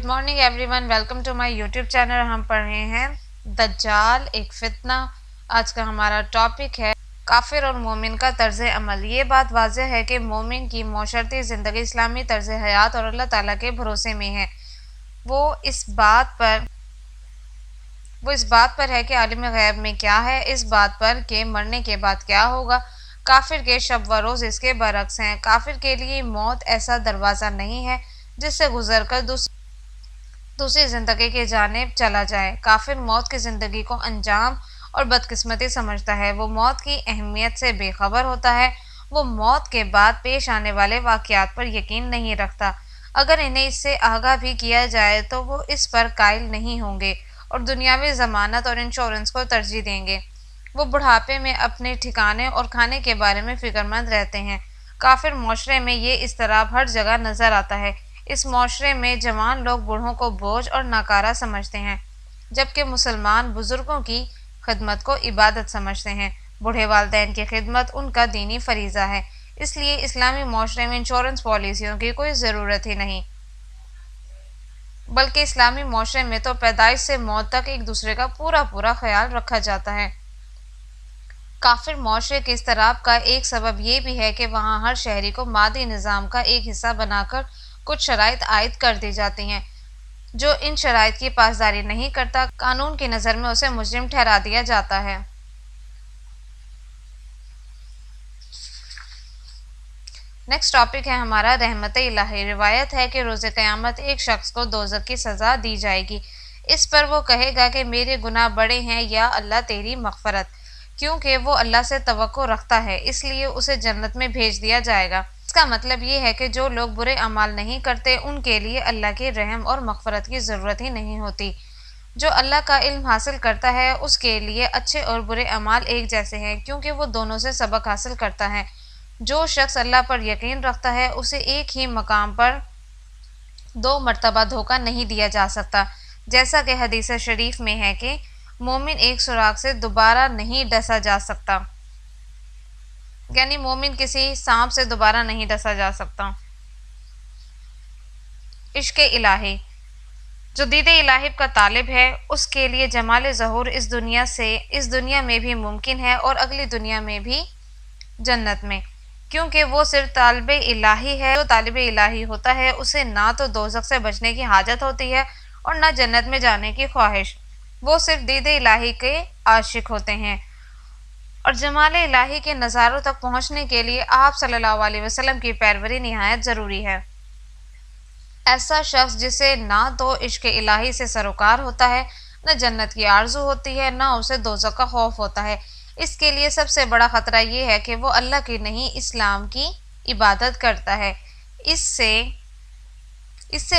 Good morning everyone, welcome to my YouTube channel. हम पढ़ रहे हैं दज्जाल एक फितना। आज का हमारा टॉपिक है काफिर और मोमिन का तर्ज अमल। ये बात वाज़ेह है कि मोमिन की मौशरती ज़िंदगी इस्लामी तर्ज हयात और अल्लाह ताला के भरोसे में है। वो इस बात पर है कि आलिम गैब में क्या है, इस बात पर कि मरने के बाद क्या होगा। काफिर के शब व रोज़ इसके बरक्स हैं। काफिर के लिए मौत ऐसा दरवाज़ा नहीं है जिससे गुजर कर दूसरी जिंदगी की जानिब चला जाए। काफिर मौत की जिंदगी को अंजाम और बदकिस्मती समझता है। वो मौत की अहमियत से बेखबर होता है। वो मौत के बाद पेश आने वाले वाक़यात पर यकीन नहीं रखता। अगर इन्हें इससे आगाह भी किया जाए तो वो इस पर कायल नहीं होंगे और दुनियावी ज़मानत और इंश्योरेंस को तरजीह देंगे। वो बुढ़ापे में अपने ठिकाने और खाने के बारे में फ़िक्रमंद रहते हैं। काफिर माशरे में ये इज़्तिराब हर जगह नज़र आता है। इस माशरे में जवान लोग बूढ़ों को बोझ और नाकारा समझते हैं, जबकि मुसलमान बुजुर्गों की खिदमत को इबादत समझते हैं। बूढ़े वालिदैन की खिदमत उनका दीनी फरीज़ा है, इसलिए इस्लामी माशरे में इंश्योरेंस पॉलिसियों की कोई ज़रूरत ही नहीं, बल्कि इस्लामी माशरे में तो पैदाइश से मौत तक एक दूसरे का पूरा ख्याल रखा जाता है। काफिर माशरे के इज़्तिराब का एक सबब यह भी है कि वहाँ हर शहरी को मादी निज़ाम का एक हिस्सा बनाकर कुछ शराइत आयद कर दी जाती हैं। जो इन शराइत की पासदारी नहीं करता, कानून की नज़र में उसे मुजरिम ठहरा दिया जाता है। नेक्स्ट टॉपिक है हमारा रहमत इलाही। रिवायत है कि रोज़े क़यामत एक शख्स को दोज़ख की सज़ा दी जाएगी। इस पर वो कहेगा कि मेरे गुनाह बड़े हैं या अल्लाह तेरी मग़फ़रत। क्योंकि वो अल्लाह से तवक्को रखता है, इसलिए उसे जन्नत में भेज दिया जाएगा। इसका मतलब ये है कि जो लोग बुरे अमाल नहीं करते उनके लिए अल्लाह के रहम और मग़फ़रत की ज़रूरत ही नहीं होती। जो अल्लाह का इल्म हासिल करता है उसके लिए अच्छे और बुरे अमाल एक जैसे हैं, क्योंकि वो दोनों से सबक हासिल करता है। जो शख्स अल्लाह पर यकीन रखता है उसे एक ही मकाम पर दो मरतबा धोखा नहीं दिया जा सकता। जैसा कि हदीस शरीफ में है कि मोमिन एक सुराग से दोबारा नहीं डसा जा सकता, यानी मोमिन किसी सांप से दोबारा नहीं डसा जा सकता। इश्क इलाही। जो दीद इलाही का तालिब है उसके लिए जमाल ज़हूर इस दुनिया में भी मुमकिन है और अगली दुनिया में भी जन्नत में, क्योंकि वो सिर्फ तालिब इलाही है। जो तालिब इलाही होता है उसे ना तो दोज़ख से बचने की हाजत होती है और ना जन्नत में जाने की ख्वाहिश। वो सिर्फ दीद इलाही के आशिक होते हैं और जमाल इलाही के नज़ारों तक पहुँचने के लिए आप सल्लल्लाहु अलैहि वसल्लम की पैरवी निहायत ज़रूरी है। ऐसा शख्स जिसे ना तो इश्क इलाही से सरोकार होता है, न जन्नत की आरजू होती है, न उसे दोज़ख का खौफ होता है। इसके लिए सबसे बड़ा ख़तरा ये है कि वो अल्लाह की नहीं इस्लाम की इबादत करता है। इससे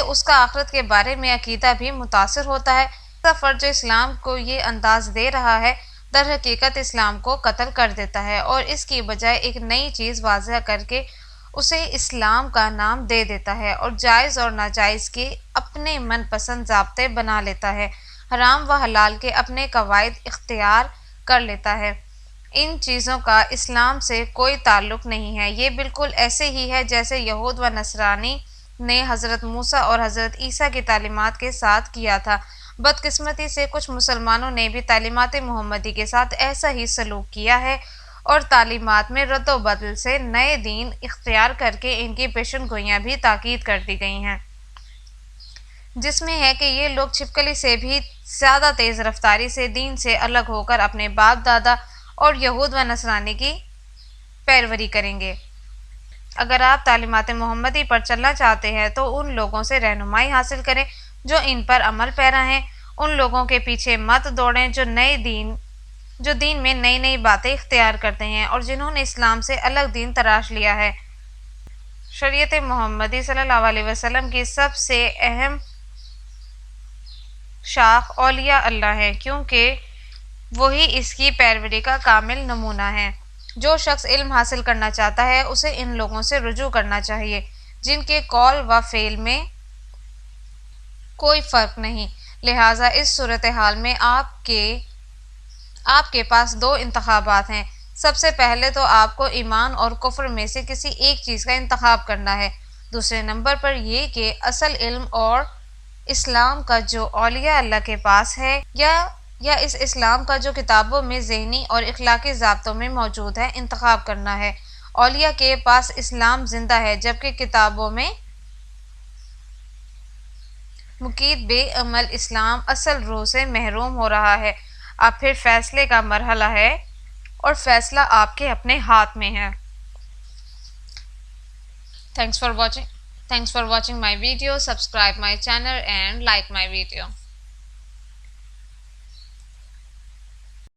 उसका आखिरत के बारे में अकीदा भी मुतासर होता है। फ़र्ज जो इस्लाम को ये अंदाज़ दे रहा है, दर हकीकत इस्लाम को कत्ल कर देता है और इसकी बजाय एक नई चीज़ वाज़ह करके उसे इस्लाम का नाम दे देता है और जायज़ और नाजायज़ के अपने मनपसंद ज़ाब्ते बना लेता है, हराम व हलाल के अपने कवायद इख्तियार कर लेता है। इन चीज़ों का इस्लाम से कोई ताल्लुक़ नहीं है। ये बिल्कुल ऐसे ही है जैसे यहूद व नसरानी ने हज़रत मूसा और हज़रत ईसा की तालीमात के साथ किया था। बदकिस्मती से कुछ मुसलमानों ने भी तालीमात मुहम्मदी के साथ ऐसा ही सलूक किया है और तालीमात में रद्द बदल से नए दीन इख्तियार करके इनकी पेशन गोइयाँ भी ताकीद कर दी गई हैं, जिसमें है कि ये लोग छिपकली से भी ज़्यादा तेज़ रफ्तारी से दीन से अलग होकर अपने बाप दादा और यहूद व नसरानी की पैरवी करेंगे। अगर आप तालीमात मुहम्मदी पर चलना चाहते हैं तो उन लोगों से रहनुमाई हासिल करें जो इन पर अमल पैरा हैं। उन लोगों के पीछे मत दौड़ें जो दीन में नई नई बातें इख्तियार करते हैं और जिन्होंने इस्लाम से अलग दीन तराश लिया है। शरीयत मुहम्मदी सल्लल्लाहु अलैहि वसल्लम की सबसे अहम शाख औलिया अल्लाह है, क्योंकि वही इसकी पैरवी का कामिल नमूना है। जो शख्स इल्म हासिल करना चाहता है उसे इन लोगों से रुजू करना चाहिए जिनके कौल व फेल में कोई फ़र्क नहीं। लिहाजा इस सूरत हाल में आपके पास दो इंतखाबात हैं। सबसे पहले तो आपको ईमान और कुफ्र में से किसी एक चीज़ का इंतखाब करना है। दूसरे नंबर पर यह कि असल इल्म और اسلام کا جو اولیاء اللہ کے پاس ہے یا اس اسلام کا جو کتابوں میں ذہنی اور اخلاقی ضابطوں میں موجود ہے انتخاب کرنا ہے۔ اولیاء کے پاس اسلام زندہ ہے جبکہ کتابوں میں مقید بے عمل اسلام اصل روح سے محروم ہو رہا ہے۔ اب پھر فیصلے کا مرحلہ ہے اور فیصلہ آپ کے اپنے ہاتھ میں ہے۔ Thanks for watching my video. Subscribe my channel and like my video.